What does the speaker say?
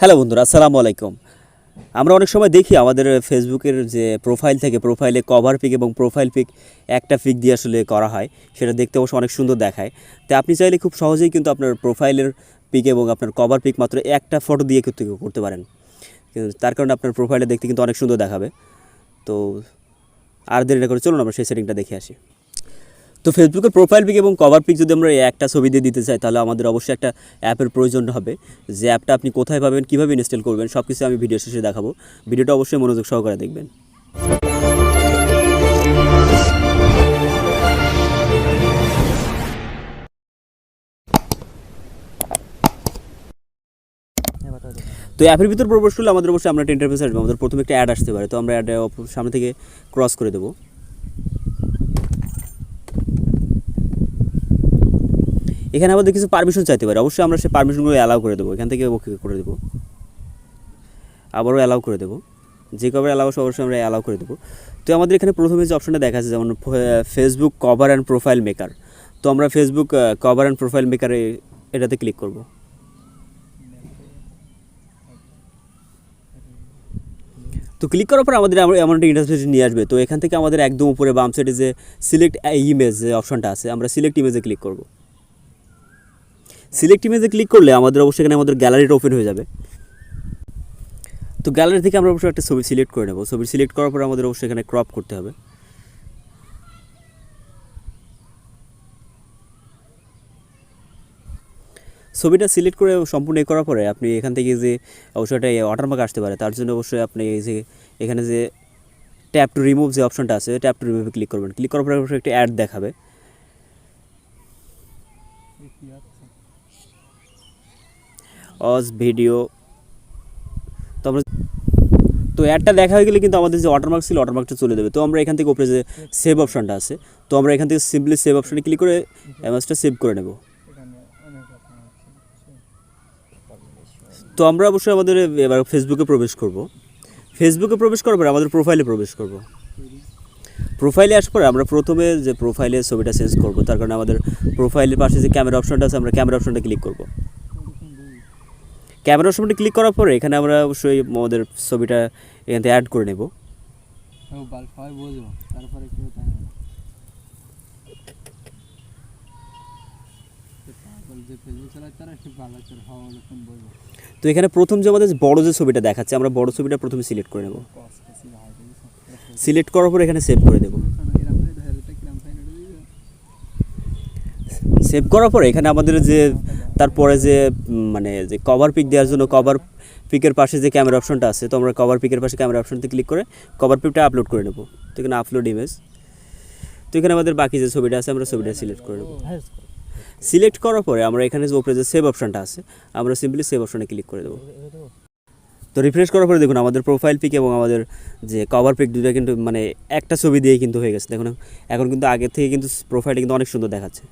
Hello বন্ধুরা, আসসালামু আলাইকুম। আমরা অনেক সময় দেখি আমাদের ফেসবুকের যে প্রোফাইল থেকে প্রোফাইলে কভার পিক এবং প্রোফাইল পিক একটা পিক দিয়ে আসলে করা হয়, সেটা দেখতে অবশ্য অনেক সুন্দর দেখায়। তো আপনি চাইলে খুব সহজেই কিন্তু আপনার প্রোফাইলের পিক এবং আপনার কভার পিক মাত্র একটা ফটো দিয়ে করতে পারেন। তার কারণে আপনার প্রোফাইলে দেখতে কিন্তু অনেক সুন্দর দেখাবে। তো আর দেরি না করে চলুন আমরা সেই সেটিংটা দেখে আসি। তো ফেসবুকের প্রোফাইল পিক এবং কভার পিক যদি আমরা একটা ছবি দিয়ে দিতে চাই, তাহলে আমাদের অবশ্যই একটা অ্যাপের প্রয়োজন হবে। যে অ্যাপটা আপনি কোথায় পাবেন, কীভাবে ইনস্টল করবেন, সব কিছু আমি ভিডিও শেষে দেখাবো। ভিডিওটা অবশ্যই মনোযোগ সহকারে দেখবেন। তো অ্যাপের ভিতর প্রবেশ করলে আমাদের অবশ্যই আমরা একটা ইন্টারফেস আসবে। আমাদের প্রথমে একটা অ্যাড আসতে পারে, তো আমরা অ্যাড সামনে থেকে ক্রস করে দেবো। এখানে আমাদের কিছু পারমিশন চাইতে পারে, অবশ্যই আমরা সেই পারমিশনগুলো অ্যালাউ করে দেবো। এখান থেকে ওকে করে দেবো, আবারও অ্যালাউ করে দেবো। যে কভার অ্যালাউ অবশ্যই আমরা অ্যালাউ করে দেবো। তো আমাদের এখানে প্রথমে যে অপশনটা দেখা যাচ্ছে, যেমন Facebook cover and profile maker. তো আমরা ফেসবুক কভার অ্যান্ড প্রোফাইল মেকারে এটাতে ক্লিক করব। তো ক্লিক করার পর আমাদের এমন একটা ইন্টারফেস নিয়ে আসবে। তো এখান থেকে আমাদের একদম উপরে বাম সাইডে যে সিলেক্ট ইমেজ যে অপশনটা আছে, আমরা সিলেক্ট ইমেজে ক্লিক করব। সিলেক্ট ইমেজে ক্লিক করলে আমাদের অবশ্যই এখানে আমাদের গ্যালারিটা ওপেন হয়ে যাবে। তো গ্যালারি থেকে আমরা অবশ্যই একটা ছবি সিলেক্ট করে নেব। ছবি সিলেক্ট করার পর আমাদের অবশ্যই এখানে ক্রপ করতে হবে। ছবিটা সিলেক্ট করে সম্পূর্ণ করার পরে আপনি এখান থেকে যে অবশ্যই একটা ওয়াটারমার্ক আসতে পারে, তার জন্য অবশ্যই আপনি এই যে এখানে যে ট্যাপ টু রিমুভ যে অপশনটা আছে, ট্যাপ টু রিমুভে ক্লিক করবেন। ক্লিক করার পরে অবশ্যই একটা অ্যাড দেখাবে। অজ ভিডিও। তো আমরা অ্যাডটা দেখা হয়ে গেলে কিন্তু আমাদের যে ওয়াটারমার্ক ছিল, ওয়াটারমার্কটা চলে যাবে। তো আমরা এখান থেকে উপরে যে সেভ অপশনটা আছে, তো আমরা এখান থেকে সিম্পলি সেভ অপশনে ক্লিক করে ইমেজটা সেভ করে নেব। তো আমরা অবশ্যই আমাদের এবার ফেসবুকে প্রবেশ করব। ফেসবুকে প্রবেশ করার পরে আমাদের প্রোফাইলে প্রবেশ করব। প্রোফাইলে আসার পরে আমরা প্রথমে যে প্রোফাইলে ছবিটা চেঞ্জ করব, তার কারণে আমাদের প্রোফাইলের পাশে যে ক্যামেরা অপশনটা আছে, আমরা ক্যামেরা অপশনটা ক্লিক করব। ক্যামেরা অপশনটা ক্লিক করার পরে এখানে আমরা অবশ্যই আমাদের ছবিটা এখান থেকে অ্যাড করে নেব। তো এখানে প্রথম যে আমাদের বড় যে ছবিটা দেখাচ্ছে, আমরা বড় ছবিটা প্রথমে সিলেক্ট করে নেব। সিলেক্ট করার পর এখানে সেভ করে দেব। সেভ করার পরে এখানে আমাদের যে তারপরে যে মানে যে কভার পিক দেওয়ার জন্য কভার পিকের পাশে যে ক্যামেরা অপশনটা আছে, তো আমরা কভার পিকের পাশে ক্যামেরা অপশনতে ক্লিক করে কভার পিকটা আপলোড করে নেব। তো এখানে আপলোড ইমেজ। তো এখানে আমাদের বাকি যে ছবিটা আছে, আমরা ছবিটা সিলেক্ট করে নেব। সিলেক্ট করার পরে আমরা এখানে যে উপরে যে সেভ অপশনটা আছে, আমরা সিম্পলি সেভ অপশনে ক্লিক করে দেবো। তো রিফ্রেশ করার পরে দেখুন আমাদের প্রোফাইল পিক এবং আমাদের যে কভার পিক দুটো কিন্তু মানে একটা ছবি দিয়েই কিন্তু হয়ে গেছে। দেখুন এখন কিন্তু আগের থেকে কিন্তু প্রোফাইলটা কিন্তু অনেক সুন্দর দেখাচ্ছে।